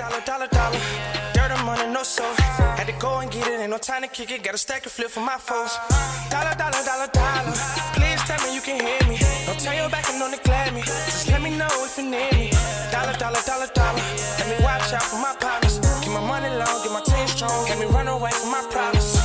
dollar. Dirt and money, no soul. Had to go and get it, ain't no time to kick it. Got a stack of flip for my foes. Dollar. Please tell me you can hear me. Don't turn your back and don't neglect me. Just let me know if you need me. Dollar. Let me watch out for my partners. Keep my money long, get my team strong. Let me run away from my problems.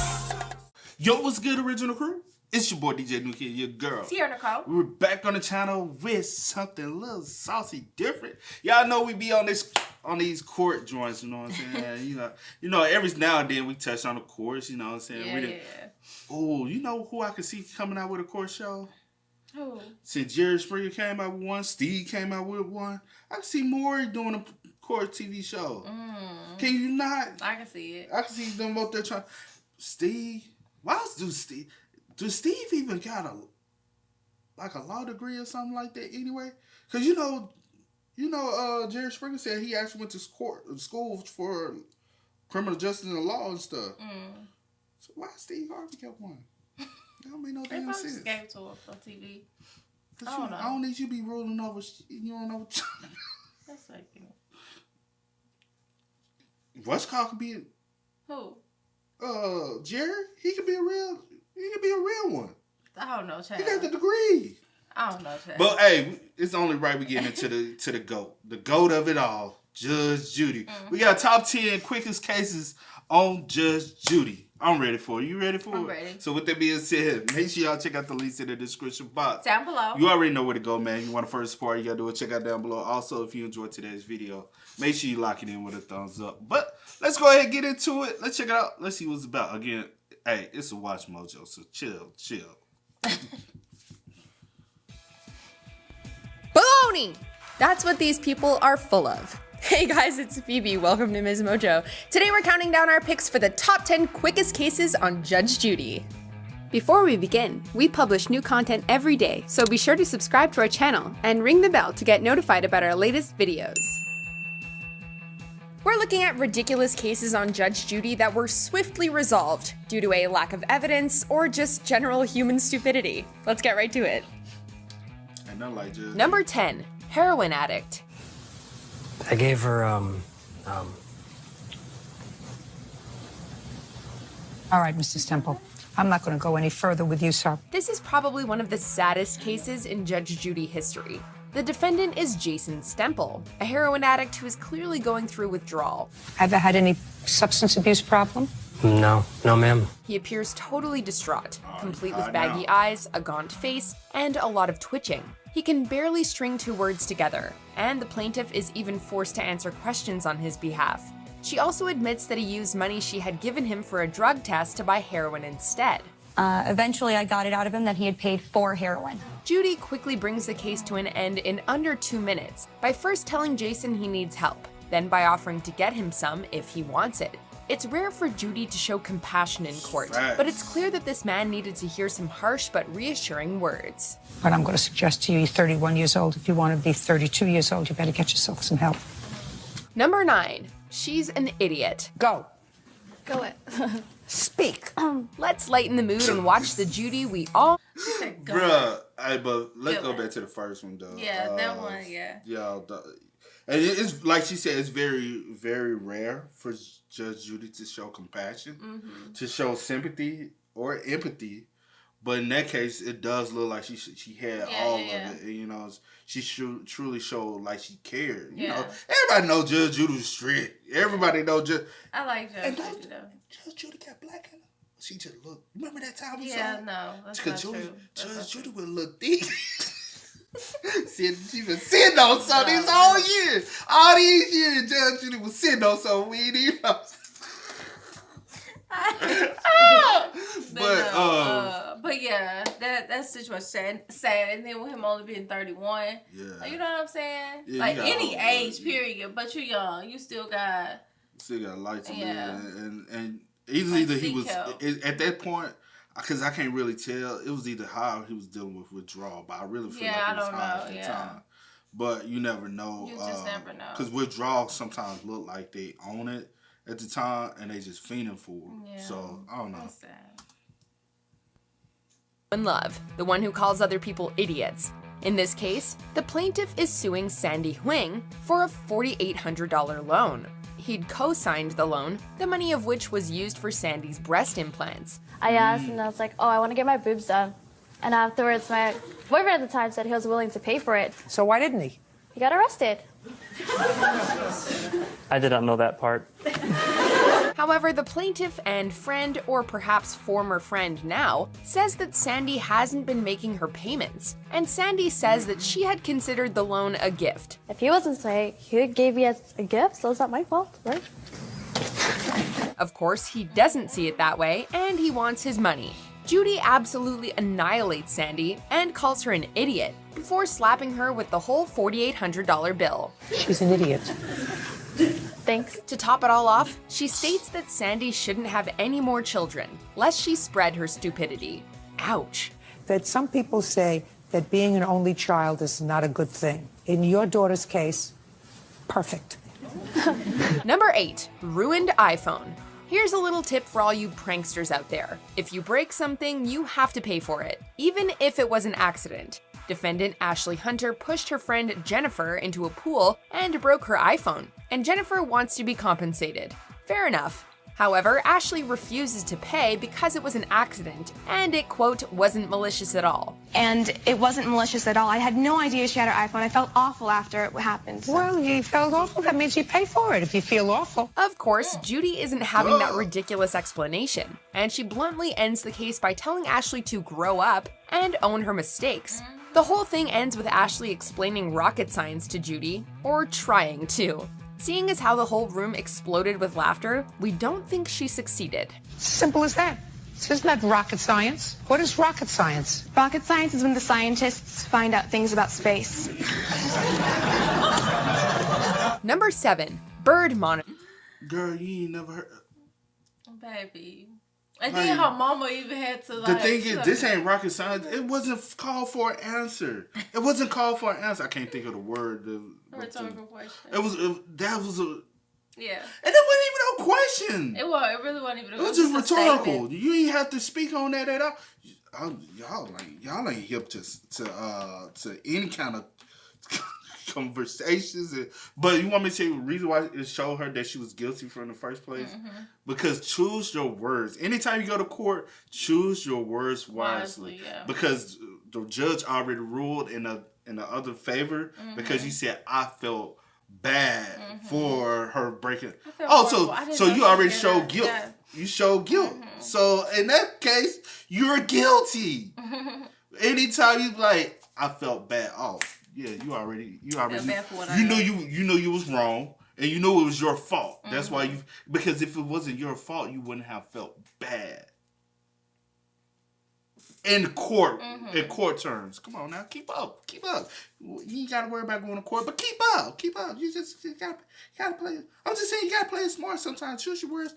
Yo, what's good, original crew? It's your boy DJ New Kid, your girl. Here, Nicole. We're back on the channel with something a little saucy different. Y'all know we be on these court joints, you know what I'm saying? you know, every now and then we touch on the courts, you know what I'm saying? Yeah. Oh, you know who I can see coming out with a court show? Who? Since Jerry Springer came out with one, Steve came out with one, I can see Maury doing a court TV show. Can you not? I can see it. I can see them both there trying. Steve, why else does Steve even got a law degree or something like that anyway? Because Jerry Springer said he actually went to school for criminal justice and law and stuff. So why Steve Harvey kept one? That don't make no damn sense. Just gave it to her on TV. I don't need you to be ruling over. You don't know. That's like What's called could be who? Jerry. He could be a real one. I don't know, child. He got the degree. I don't know, child. But hey, it's only right we get into the GOAT. The GOAT of it all, Judge Judy. We got top 10 quickest cases on Judge Judy. I'm ready for it. You ready for it? I'm ready. So with that being said, make sure y'all check out the links in the description box. Down below. You already know where to go, man. You want to first support, you got to do it. Check out down below. Also, if you enjoyed today's video, make sure you lock it in with a thumbs up. But let's go ahead and get into it. Let's check it out. Let's see what it's about. Again, hey, it's a watch mojo, so chill. Baloney! That's what these people are full of. Hey guys, it's Phoebe. Welcome to Ms. Mojo. Today we're counting down our picks for the top 10 quickest cases on Judge Judy. Before we begin, we publish new content every day, so be sure to subscribe to our channel and ring the bell to get notified about our latest videos. We're looking at ridiculous cases on Judge Judy that were swiftly resolved due to a lack of evidence or just general human stupidity. Let's get right to it. And not like Judge. Number 10, heroin addict. I gave her, All right, Mrs. Temple. I'm not going to go any further with you, sir. This is probably one of the saddest cases in Judge Judy history. The defendant is Jason Stemple, a heroin addict who is clearly going through withdrawal. Ever had any substance abuse problem? no, ma'am. He appears totally distraught, complete with baggy eyes, a gaunt face, and a lot of twitching. He can barely string two words together, and the plaintiff is even forced to answer questions on his behalf. She also admits that he used money she had given him for a drug test to buy heroin instead. Eventually, I got it out of him that he had paid for heroin. Judy quickly brings the case to an end in under 2 minutes by first telling Jason he needs help, then by offering to get him some if he wants it. It's rare for Judy to show compassion in court, but it's clear that this man needed to hear some harsh but reassuring words. But I'm going to suggest to you, you're 31 years old. If you want to be 32 years old, you better get yourself some help. Number 9, she's an idiot. Go. Go it. Speak. Let's lighten the mood and watch the Judy we all... Bruh, but let's go back to the first one, though. Yeah, that one, yeah. And it's like she said, it's very, very rare for Judge Judy to show compassion, to show sympathy or empathy. But in that case, it does look like she had all of it. And, you know, she truly showed like she cared. You know, everybody knows Judge Judy was strict. Everybody knows Judge. I like Judge Judy, though. Judge Judy got black in her. She just looked. Remember that time we saw? Yeah, no, that's not true. Judge Judy would look thick. She been sitting on some these whole years. All these years, Judge Judy was sitting on some weed, you know. But yeah, that situation sad. And then with him only being 31, you know what I'm saying? Yeah, like any age, period. But you're young, you still got lights in there, and either he was at that point. Because I can't really tell. It was either how he was dealing with withdrawal, but I really feel like it was high at the time. But you never know. You just never know. Because withdrawal sometimes look like they own it at the time, and they just fiending for it. Yeah. So, I don't know. That's sad. In love, the one who calls other people idiots. In this case, the plaintiff is suing Sandy Huang for a $4,800 loan. He'd co-signed the loan, the money of which was used for Sandy's breast implants. I asked and I was like, oh, I want to get my boobs done. And afterwards, my boyfriend at the time said he was willing to pay for it. So why didn't he? He got arrested. I did not know that part. However, the plaintiff and friend, or perhaps former friend now, says that Sandy hasn't been making her payments, and Sandy says that she had considered the loan a gift. If he wasn't paying, he gave me as a gift, so it's not my fault, right? Of course, he doesn't see it that way, and he wants his money. Judy absolutely annihilates Sandy and calls her an idiot before slapping her with the whole $4,800 bill. She's an idiot. Thanks. To top it all off, she states that Sandy shouldn't have any more children, lest she spread her stupidity. Ouch. That some people say that being an only child is not a good thing. In your daughter's case, perfect. Number 8, ruined iPhone. Here's a little tip for all you pranksters out there. If you break something, you have to pay for it, even if it was an accident. Defendant Ashley Hunter pushed her friend Jennifer into a pool and broke her iPhone, and Jennifer wants to be compensated. Fair enough. However, Ashley refuses to pay because it was an accident, and it, quote, wasn't malicious at all. And it wasn't malicious at all. I had no idea she had her iPhone. I felt awful after it happened. So. Well, you felt awful. That means you pay for it if you feel awful. Of course, Judy isn't having that ridiculous explanation, and she bluntly ends the case by telling Ashley to grow up and own her mistakes. The whole thing ends with Ashley explaining rocket science to Judy, or trying to. Seeing as how the whole room exploded with laughter, we don't think she succeeded. Simple as that. Isn't that rocket science? What is rocket science? Rocket science is when the scientists find out things about space. Number 7, bird monitor. Girl, you ain't never heard. Baby. And then her mama even had to like. The thing is, this ain't rocket science. It wasn't called for an answer. It wasn't called for an answer. I can't think of the word. Rhetorical question. That was a. Yeah. And it wasn't even a question. It was. It really wasn't even. It was just rhetorical. You ain't have to speak on that at all. Y'all ain't hip to any kind of conversations. But you want me to tell you the reason why it showed her that she was guilty from the first place? Mm-hmm. Because choose your words. Anytime you go to court, choose your words wisely. Yeah. Because the judge already ruled in the other favor, because you said I felt bad for her breaking. So you already showed guilt. Yeah. You showed guilt. Mm-hmm. So in that case, you're guilty. Anytime you like, I felt bad. Oh, yeah, you already knew you was wrong, and you knew it was your fault. Mm-hmm. That's why because if it wasn't your fault, you wouldn't have felt bad. In court, in court terms. Come on now, keep up. You ain't gotta worry about going to court, but keep up. You gotta play. I'm just saying, you gotta play it smart sometimes. Choose your words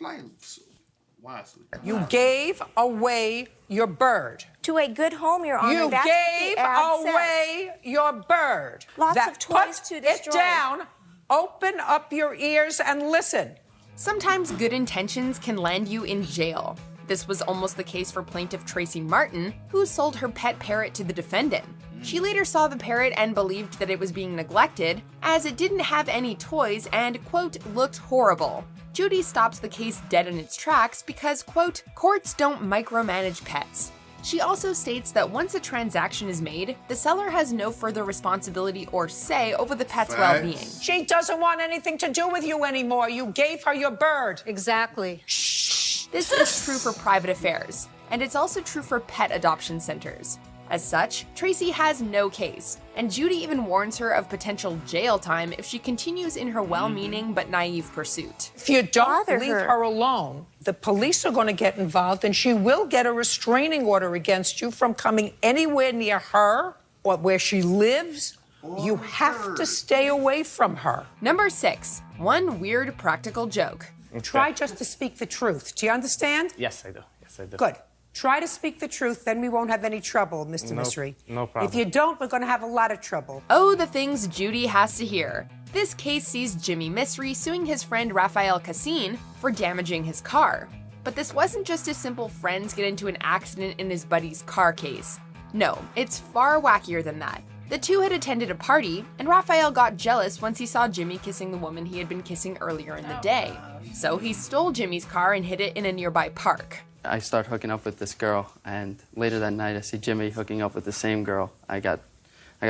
wisely. You gave away your bird. To a good home, Your Honor. You gave away your bird. Lots of toys to destroy. Put it down, open up your ears, and listen. Sometimes good intentions can land you in jail. This was almost the case for plaintiff Tracy Martin, who sold her pet parrot to the defendant. She later saw the parrot and believed that it was being neglected, as it didn't have any toys and, quote, looked horrible. Judy stops the case dead in its tracks because, quote, courts don't micromanage pets. She also states that once a transaction is made, the seller has no further responsibility or say over the pet's well-being. She doesn't want anything to do with you anymore. You gave her your bird. Exactly. Shh. This is true for private affairs, and it's also true for pet adoption centers. As such, Tracy has no case, and Judy even warns her of potential jail time if she continues in her well-meaning but naive pursuit. If you don't leave her alone, the police are going to get involved, and she will get a restraining order against you from coming anywhere near her or where she lives. You have to stay away from her. Number 6, one weird practical joke. Okay. Try just to speak the truth. Do you understand? Yes, I do. Good. Try to speak the truth, then we won't have any trouble, Mr. Mystery. No problem. If you don't, we're going to have a lot of trouble. Oh, the things Judy has to hear. This case sees Jimmy Mystery suing his friend Rafael Cassin for damaging his car. But this wasn't just a simple friends get into an accident in his buddy's car case. No, it's far wackier than that. The two had attended a party, and Raphael got jealous once he saw Jimmy kissing the woman he had been kissing earlier in the day. So he stole Jimmy's car and hid it in a nearby park. I start hooking up with this girl, and later that night I see Jimmy hooking up with the same girl. I got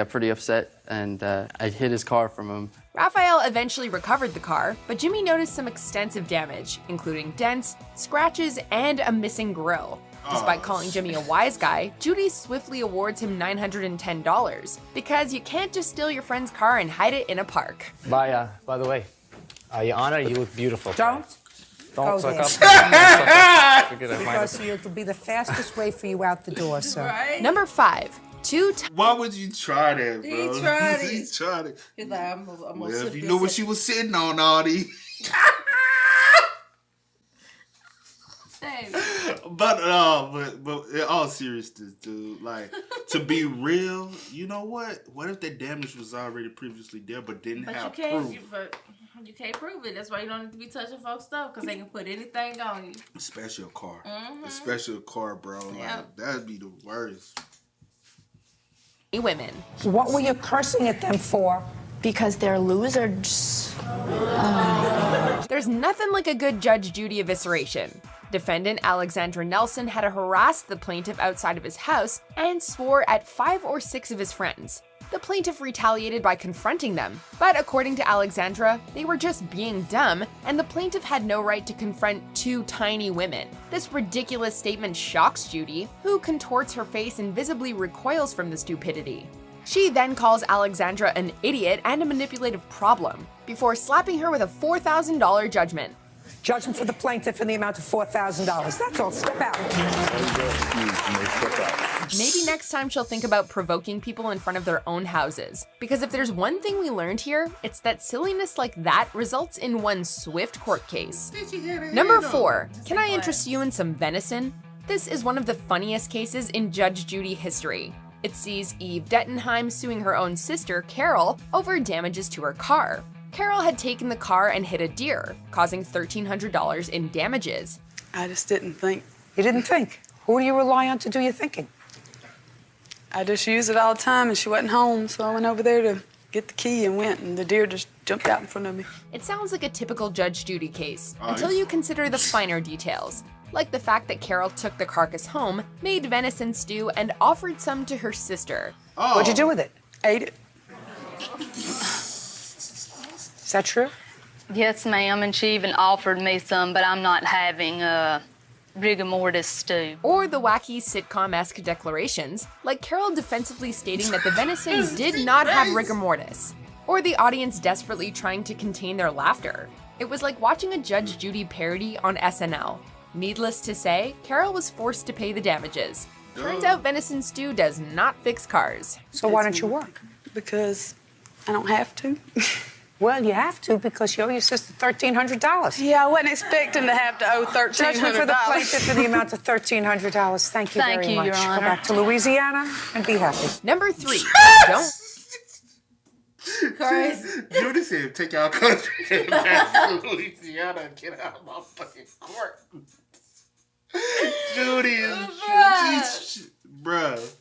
pretty upset, and I hid his car from him. Raphael eventually recovered the car, but Jimmy noticed some extensive damage, including dents, scratches, and a missing grille. Despite calling Jimmy a wise guy, Judy swiftly awards him $910, because you can't just steal your friend's car and hide it in a park. By the way, Your Honor, you look beautiful. Don't Don't suck there. up. Because it'll be the fastest way for you out the door, sir. Right? Number 5. Why would you try that, bro? He tried it. He tried it. He's like, I'm gonna Well, slip if you this knew what in. she was sitting on, all these. Dang. But in all seriousness, dude, like, to be real, you know what? What if that damage was already previously there, but didn't have proof? You can't prove it. That's why you don't need to be touching folks' stuff, because they can put anything on you. Especially a car. Especially a car, bro. Like, that'd be the worst. Women. What were you cursing at them for? Because they're losers. There's nothing like a good Judge Judy evisceration. Defendant Alexandra Nelson had harassed the plaintiff outside of his house and swore at 5 or 6 of his friends. The plaintiff retaliated by confronting them, but according to Alexandra, they were just being dumb, and the plaintiff had no right to confront 2 tiny women. This ridiculous statement shocks Judy, who contorts her face and visibly recoils from the stupidity. She then calls Alexandra an idiot and a manipulative problem, before slapping her with a $4,000 judgment. Judgment for the plaintiff in the amount of $4,000. That's all. Step out. Maybe next time she'll think about provoking people in front of their own houses. Because if there's one thing we learned here, it's that silliness like that results in one swift court case. Number 4. Can I interest you in some venison? This is one of the funniest cases in Judge Judy history. It sees Eve Dettenheim suing her own sister, Carol, over damages to her car. Carol had taken the car and hit a deer, causing $1,300 in damages. I just didn't think. You didn't think? Who do you rely on to do your thinking? I just use it all the time, and she wasn't home, so I went over there to get the key and went, and the deer just jumped out in front of me. It sounds like a typical Judge Judy case, until you consider the finer details, like the fact that Carol took the carcass home, made venison stew, and offered some to her sister. What'd you do with it? Ate it. Is that true? Yes, ma'am, and she even offered me some, but I'm not having rigor mortis stew. Or the wacky sitcom-esque declarations, like Carol defensively stating that the venison did not have rigor mortis. Or the audience desperately trying to contain their laughter. It was like watching a Judge Judy parody on SNL. Needless to say, Carol was forced to pay the damages. Turns out venison stew does not fix cars. So why don't you work? Because I don't have to. Well, you have to because you owe your sister $1,300. Yeah, I wasn't expecting to have to owe $1,300. Judgment for the plaintiff in the amount of $1,300. Thank you very much. Your Honor. Go back to Louisiana and be happy. Number 3. Don't. Crazy. Judy said, take our country back to Louisiana and get out of my fucking court. Judy is... Bruh.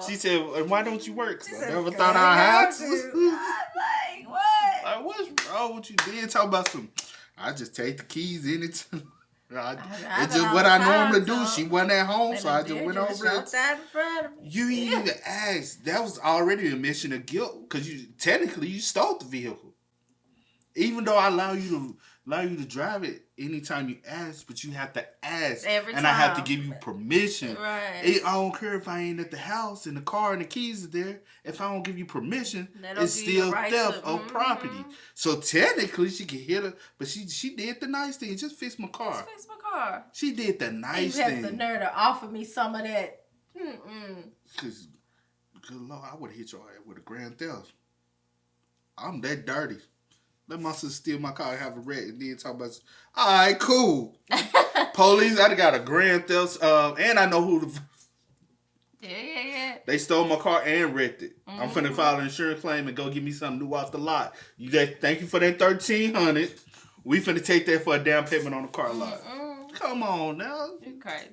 She said, why don't you work? I never thought I had to. Like, what? Like, what's wrong with you? Then talk about some, I just take the keys in it. It's just what I normally do. She wasn't at home, so I just went over there. You didn't even ask. That was already a admission of guilt because you technically you stole the vehicle. Even though I allow you to drive it anytime you ask, but you have to ask. Every and time. I have to give you permission. Right. I don't care if I ain't at the house and the car and the keys are there. If I don't give you permission, That'll it's give you still right theft to- of property. So technically she can hit her, but she did the nice thing. Just fix my car. Just fix my car. She did the nice You thing. have the nerve to offer me some of that. Because Lord, I would have hit your ass with a grand theft. I'm that dirty. Let my sister steal my car and have a wreck and then talk about, all right, cool. Police, I got a grand theft, and I know who the... Yeah. They stole my car and wrecked it. I'm finna file an insurance claim and go get me something new off the lot. Thank you for that $1,300. We finna take that for a down payment on the car lot. Come on now. You crazy.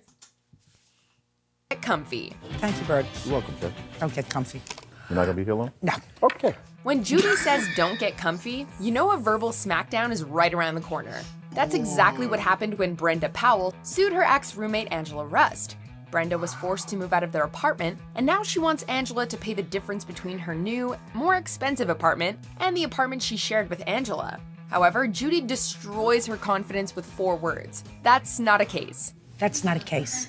Get comfy. Thank you, Bird. You're welcome, Jeff. Don't get comfy. You're not gonna be here long? No. Okay. When Judy says don't get comfy, you know a verbal smackdown is right around the corner. That's exactly what happened when Brenda Powell sued her ex-roommate Angela Rust. Brenda was forced to move out of their apartment, and now she wants Angela to pay the difference between her new, more expensive apartment and the apartment she shared with Angela. However, Judy destroys her confidence with 4 words. That's not a case. That's not a case.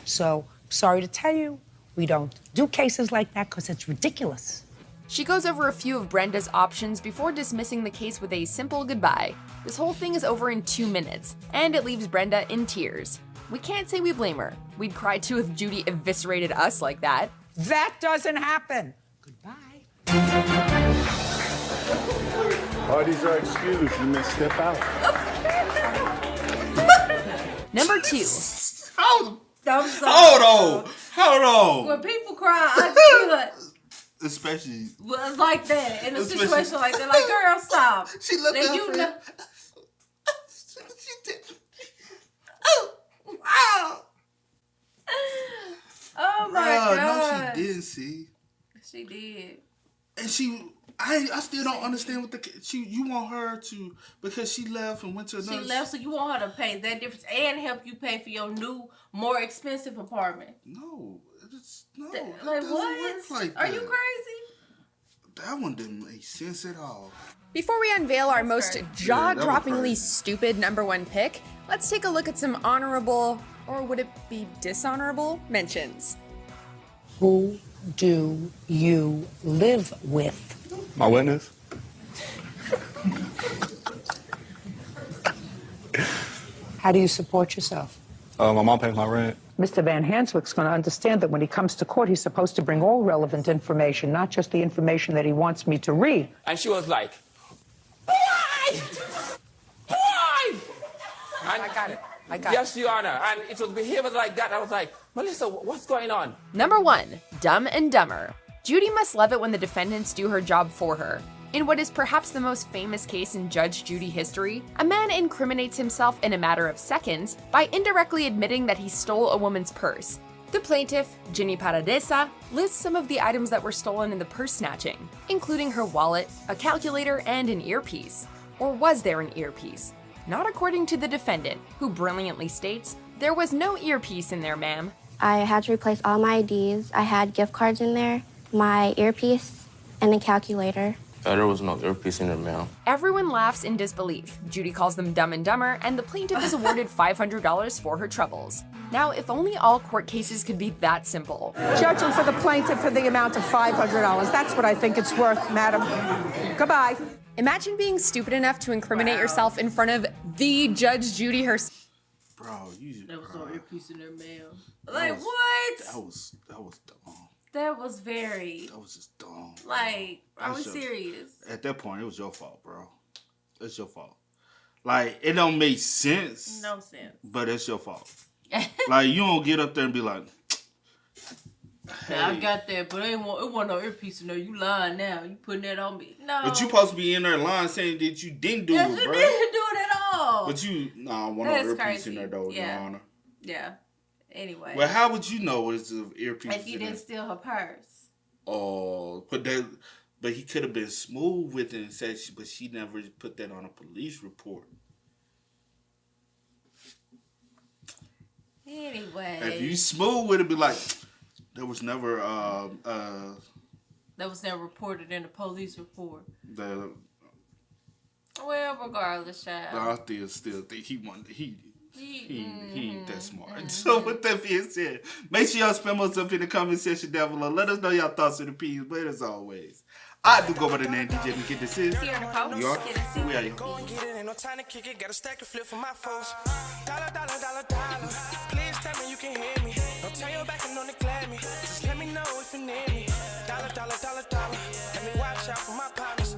So, sorry to tell you, we don't do cases like that because it's ridiculous. She goes over a few of Brenda's options before dismissing the case with a simple goodbye. This whole thing is over in 2 minutes, and it leaves Brenda in tears. We can't say we blame her. We'd cry too if Judy eviscerated us like that. That doesn't happen. Parties are excused. You may step out. Number 2. Hold on. When people cry, I feel it. Especially. Well, it's like that. In a situation like that. Like, girl, stop. She looked Then out you for know. you. She did. Oh, wow. Oh my God. No, she didn't see. She did. And I still don't understand what you want her to, because she left and went to another. She left, so you want her to pay that difference and help you pay for your new, more expensive apartment. No. Like what? Like Are you crazy? That one didn't make sense at all. Before we unveil our most crazy. jaw-droppingly stupid number 1 pick, let's take a look at some honorable, or would it be dishonorable, mentions. Who do you live with? My witness? How do you support yourself? My mom pays my rent. Mr. Van Hanswick's going to understand that when he comes to court, he's supposed to bring all relevant information, not just the information that he wants me to read. And she was like, why? Why? And I got it. Yes, Your Honor. And it was behavior like that. I was like, Melissa, what's going on? Number 1, Dumb and Dumber. Judy must love it when the defendants do her job for her. In what is perhaps the most famous case in Judge Judy history, a man incriminates himself in a matter of seconds by indirectly admitting that he stole a woman's purse. The plaintiff, Ginny Paradesa, lists some of the items that were stolen in the purse snatching, including her wallet, a calculator, and an earpiece. Or was there an earpiece? Not according to the defendant, who brilliantly states, "There was no earpiece in there, ma'am." I had to replace all my IDs. I had gift cards in there, my earpiece, and a calculator. There was no earpiece in her mouth. Everyone laughs in disbelief. Judy calls them dumb and dumber, and the plaintiff is awarded $500 for her troubles. Now, if only all court cases could be that simple. Judging for the plaintiff for the amount of $500. That's what I think it's worth, madam. Goodbye. Imagine being stupid enough to incriminate yourself in front of the Judge Judy herself. Bro, there was no earpiece in their mail. Like, what? That was dumb. That was very. That was just dumb. Like, are we serious? At that point, it was your fault, bro. It's your fault. Like, it don't make sense. No sense. But it's your fault. Like, you don't get up there and be like, hey. Now, I got that, but it wasn't no earpiece in there. You lying now. You putting that on me. No. But you supposed to be in there lying saying that you didn't do it, bro. You didn't do it at all. But you, I want no earpiece in there, though, Your Honor. Yeah. Anyway. Well, how would you know it's an earpiece? If you didn't steal her purse. Oh, but he could have been smooth with it and said, but she never put that on a police report. Anyway. If you smooth with it, be like, there was never that was never reported in a police report. Well, regardless, child. I still think he ain't that smart. So with that being said, make sure y'all spam us up in the comment section down below. Let us know y'all thoughts and opinions. But as always, I do go by the name DJ and get this is. We are your Go and get it, ain't no time to kick it. Got a stack of flip for my foes. Dollar. Please tell me you can hear me. Don't turn your back and don't neglect me. Just let me know if you need me. Dollar. Let me watch out for my partners.